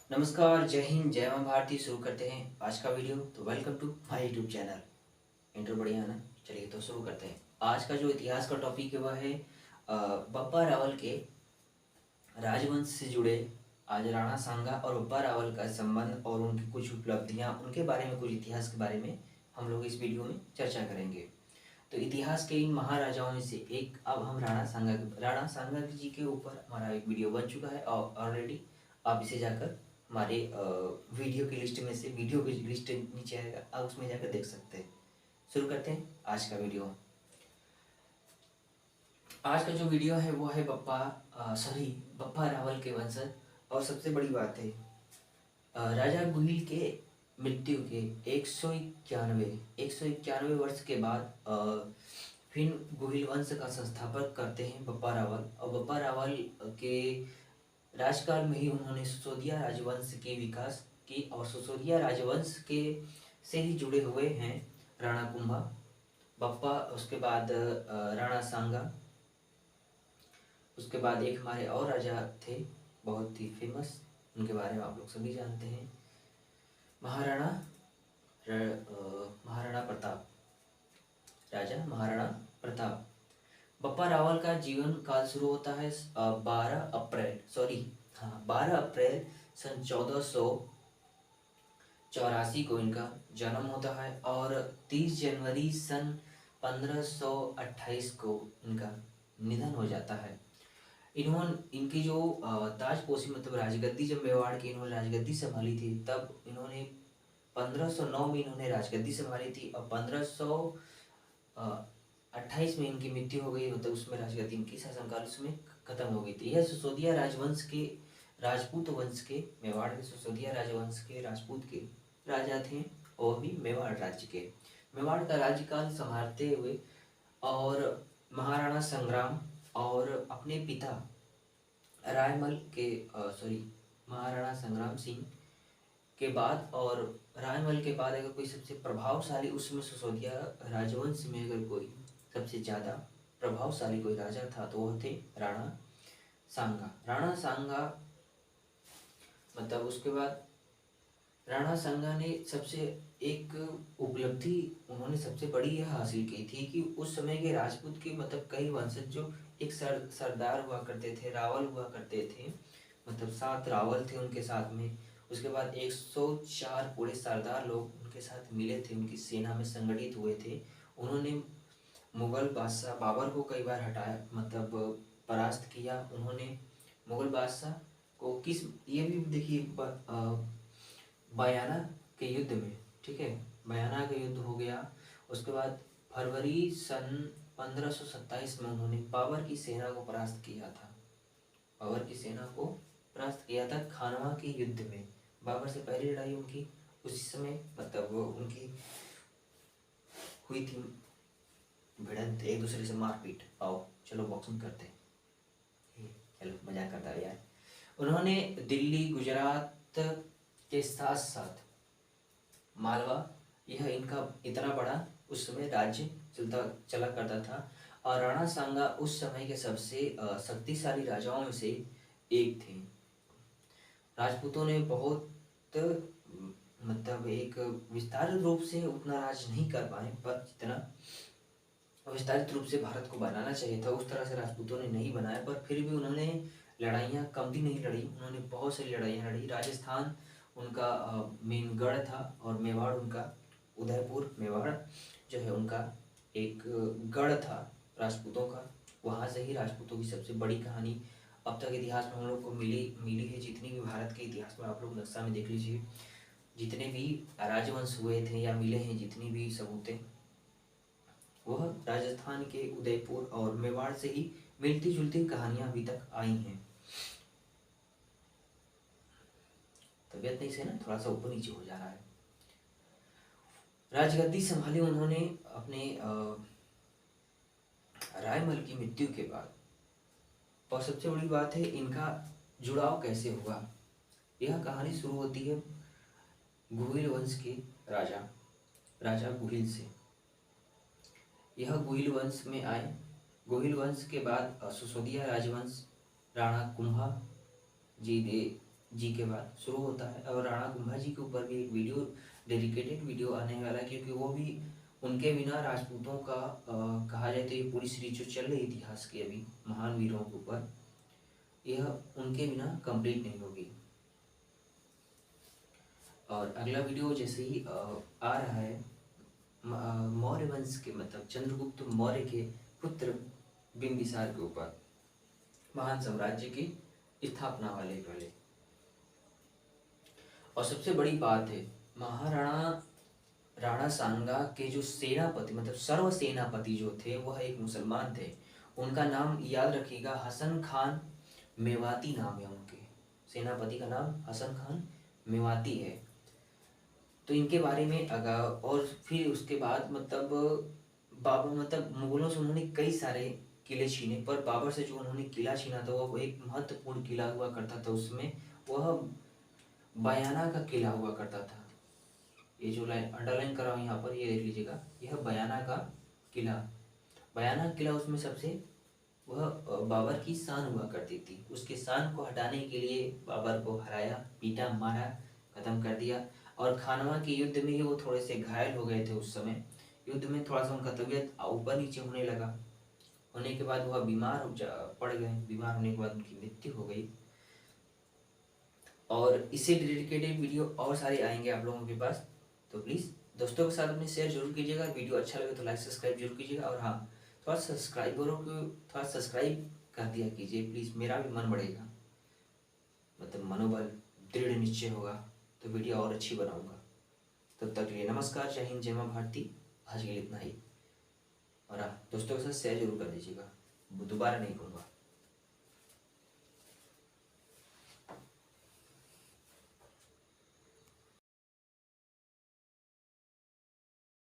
नमस्कार, जय हिंद, जय मां भारती। शुरू करते हैं आज का वीडियो। तो welcome to my YouTube channel. Intro बढ़िया है ना? चलिए तो शुरू करते हैं। आज का जो इतिहास का टॉपिक है वह है बप्पा रावल के राजवंश से जुड़े। आज राणा सांगा और बप्पा रावल का संबंध और उनकी कुछ उपलब्धियां, उनके बारे में, कुछ इतिहास के बारे में हम लोग इस वीडियो में चर्चा करेंगे। तो इतिहास के इन महाराजाओं में से एक, अब हम राणा सांगा जी के ऊपर हमारा एक वीडियो बन चुका है और ऑलरेडी आप इसे जाकर हमारे वीडियो की लिस्ट में से, वीडियो की लिस्ट नीचे आएगा, आप उसमें जाकर देख सकते हैं। शुरू करते हैं आज का वीडियो। आज का जो वीडियो है वो है बप्पा रावल के वंशज। और सबसे बड़ी बात है, राजा गुहिल के मृत्यु के 191 वर्ष के बाद फिर गुहिल वंश का संस्थापक करते हैं बप्पा रावल। और बप्पा रावल के राजकाल में ही उन्होंने सिसोदिया राजवंश की विकास की। और सिसोदिया राजवंश के से ही जुड़े हुए हैं राणा कुंभा, बप्पा, उसके बाद राणा सांगा। उसके बाद एक हमारे और राजा थे बहुत ही फेमस, उनके बारे में आप लोग सभी जानते हैं, महाराणा महाराणा प्रताप। राजा महाराणा प्रताप। बप्पा रावल का जीवन काल शुरू होता है 12 अप्रैल सन 1484 को इनका जन्म होता है। और 30 जनवरी सन 1528 को इनका निधन हो जाता है। इनकी जो ताजपोशी मतलब राजगद्दी, जब मेवाड़ की इन्होंने राजगद्दी संभाली थी, तब इन्होंने 1509 में इन्होंने राजगद्दी संभाली थी। और 1528 में इनकी मृत्यु हो गई, मतलब उसमें राजगद्दी, इनकी शासनकाल उसमें खत्म हो गई थी। यह सिसोदिया राजवंश के, राजपूत वंश के, मेवाड़ के सिसोदिया राजवंश के राजपूत के राजा थे, और भी मेवाड़ राज्य के। मेवाड़ का राज्यकाल संभालते हुए और महाराणा संग्राम और अपने पिता रायमल के महाराणा संग्राम सिंह के बाद, और रायमल के बाद अगर कोई सबसे प्रभावशाली, उसमें सिसोदिया राजवंश में अगर कोई सबसे ज़्यादा प्रभावशाली कोई राजा था तो वह थे राणा सांगा। राणा सांगा मतलब उसके बाद राणा सांगा ने सबसे एक उपलब्धि उन्होंने सबसे बड़ी यह हासिल की थी कि उस समय के राजपूत के मतलब कई वंशज जो एक सरदार हुआ करते थे, रावल हुआ करते थे, मतलब 7 रावल थे उनके साथ में। उसके बाद 104 पूरे सरदार लोग उनके साथ मिले थे, उनकी सेना में संगठित हुए थे। उन्होंने मुगल बादशाह बाबर को कई बार हटाया, मतलब परास्त किया उन्होंने मुगल बादशाह को। किस, ये भी देखिए बयाना के युद्ध में, ठीक है, बयाना का युद्ध हो गया। उसके बाद फरवरी सन 1527 में उन्होंने बाबर की सेना को परास्त किया था। बाबर की सेना को परास्त किया था खानवा के युद्ध में। बाबर से पहली लड़ाई उनकी उसी समय, मतलब उनकी हुई थी भिड़ंत, एक दूसरे से मारपीट। आओ चलो बॉक्सिंग करते हैं, चलो मजाक करता है यार। उन्होंने दिल्ली, गुजरात के साथ साथ मालवा, यह इनका इतना बड़ा उस समय राज्य चला करता था। और राणा सांगा उस समय के सबसे शक्तिशाली राजाओं में से एक थे। राजपूतों ने बहुत मतलब एक विस्तारित रूप से उतना राज नहीं कर पाए, पर जितना विस्तारित रूप से भारत को बनाना चाहिए था उस तरह से राजपूतों ने नहीं बनाया। पर फिर भी उन्होंने लड़ाइयाँ कम भी नहीं लड़ी, उन्होंने बहुत सारी लड़ाइयाँ लड़ी। राजस्थान उनका मेन गढ़ था, और मेवाड़ उनका, उदयपुर मेवाड़ जो है उनका एक गढ़ था राजपूतों का। वहाँ से ही राजपूतों की सबसे बड़ी कहानी अब तक इतिहास में हम लोग को मिली है। जितनी भी भारत के इतिहास में आप लोग नक्शा में देख लीजिए, जितने भी राजवंश हुए थे या मिले हैं, जितनी भी सबूतें, वह राजस्थान के उदयपुर और मेवाड़ से ही मिलती जुलती कहानियां अभी तक आई हैं। तबीयत नहीं से ना, थोड़ा सा ऊपर नीचे हो जा रहा है। राजगद्दी संभाली उन्होंने अपने रायमल की मृत्यु के बाद। और सबसे बड़ी बात है, इनका जुड़ाव कैसे हुआ। यह कहानी शुरू होती है गुहिल वंश के राजा गुहिल से। यह गुहिल वंश में आए। गुहिल वंश के बाद सिसोदिया राजवंश, राणा कुंभा जी ने जी के बाद शुरू होता है। और राणा कुंभा जी के ऊपर भी एक वीडियो, डेडिकेटेड वीडियो आने वाला है, क्योंकि वो भी, उनके बिना राजपूतों का कहा जाए तो ये पूरी सीरीज जो चल रही है इतिहास की अभी महान वीरों के ऊपर, यह उनके बिना कंप्लीट नहीं होगी। और अगला वीडियो जैसे ही आ रहा है, मौर्य वंश के मतलब चंद्रगुप्त मौर्य के पुत्र बिंबिसार के ऊपर, महान साम्राज्य की स्थापना वाले पहले। और सबसे बड़ी बात है, महाराणा राणा सांगा के जो सेनापति मतलब सर्व सेनापति जो थे वह एक मुसलमान थे। उनका नाम याद रखिएगा, हसन खान मेवाती नाम है उनके। सेनापति का नाम हसन खान मेवाती है। तो इनके बारे में अगर, और फिर उसके बाद मतलब बाबर मतलब मुगलों से उन्होंने कई सारे किले छीने, पर बाबर से जो उन्होंने किला छीना था वह एक महत्वपूर्ण किला हुआ करता था। उसमें वह बयाना का किला हुआ करता था। ये जो लाइन अंडरलाइन करा हूं यहाँ पर, ये देख लीजिएगा, यह बयाना का किला। बयाना किला उसमें सबसे वह बाबर की शान हुआ करती थी। उसके शान को हटाने के लिए बाबर को हराया, पीटा, मारा, खत्म कर दिया। और खानवा के युद्ध में ही वो थोड़े से घायल हो गए थे। उस समय युद्ध में थोड़ा सा उनका तबीयत ऊपर नीचे होने लगा। होने के बाद वह पड़ गए। बीमार होने के बाद उनकी मृत्यु हो गई। और इससे रिलेटेड वीडियो और सारे आएंगे आप लोगों के पास, तो प्लीज़ दोस्तों के साथ अपने शेयर जरूर कीजिएगा। वीडियो अच्छा लगे तो लाइक सब्सक्राइब जरूर कीजिएगा। और हाँ, थोड़ा सब्सक्राइबरों को थोड़ा सब्सक्राइब कर दिया कीजिए प्लीज़, मेरा भी मन बढ़ेगा, मतलब मनोबल दृढ़ निश्चय होगा तो वीडियो और अच्छी बनाऊंगा। तब तक के लिए नमस्कार, जय हिंद, जय मां भारती। आज के लिए इतना ही। और हाँ, दोस्तों के साथ शेयर जरूर कर दीजिएगा, दोबारा नहीं कहूँगा।